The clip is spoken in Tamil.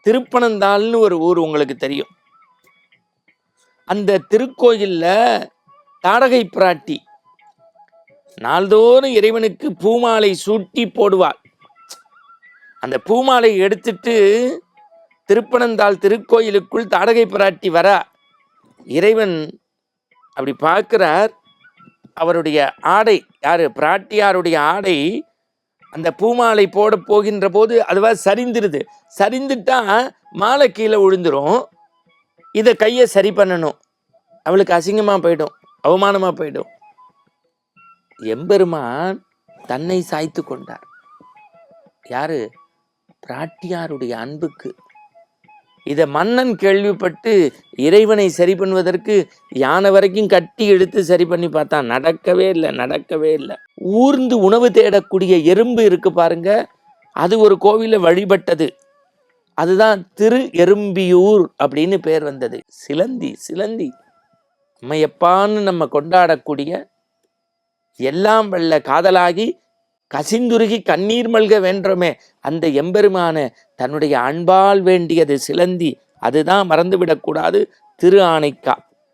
திருப்பனந்தாள்னு ஒரு ஊர் உங்களுக்கு தெரியும். அந்த திருக்கோயில்ல தாடகை பிராட்டி நாள்தோறும் இறைவனுக்கு பூமாலை சூட்டி போடுவாள். அந்த பூமாலை எடுத்துட்டு திருப்பனந்தாள் திருக்கோயிலுக்குள் தாடகை பிராட்டி வரா. இறைவன் அப்படி பார்க்கிறார். அவருடைய ஆடை, யாரு பிராட்டியாருடைய ஆடை அந்த பூமாலை போட போகின்ற போது அதுவா சரிந்துருது. சரிந்துட்டா மாலை கீழே விழுந்துரும். இதை கையை சரி பண்ணணும். அவளுக்கு அசிங்கமா போயிடும், அவமானமா போயிடும். எம்பெருமான் தன்னை சாய்த்து கொண்டார். யாரு? பிராட்டியாருடைய அன்புக்கு. இதை மன்னன் கேள்விப்பட்டு இறைவனை சரி பண்ணுவதற்கு யானை வரைக்கும் கட்டி எடுத்து சரி பண்ணி பார்த்தான். நடக்கவே இல்லை. ஊர்ந்து உணவு தேடக்கூடிய எறும்பு இருக்கு பாருங்க, அது ஒரு கோவில வழிபட்டது. அதுதான் திரு எறும்பியூர் அப்படின்னு பேர் வந்தது. சிலந்தி அம்மையப்பான்னு நம்ம கொண்டாடக்கூடிய, எல்லாம் வல்ல காதலாகி கசிந்துருகி கண்ணீர் மல்க வேண்டுமே அந்த எம்பெருமான தன்னுடைய அன்பால் வேண்டியது சிலந்தி. அதுதான் மறந்துவிடக்கூடாது. திரு ஆனைக்கா.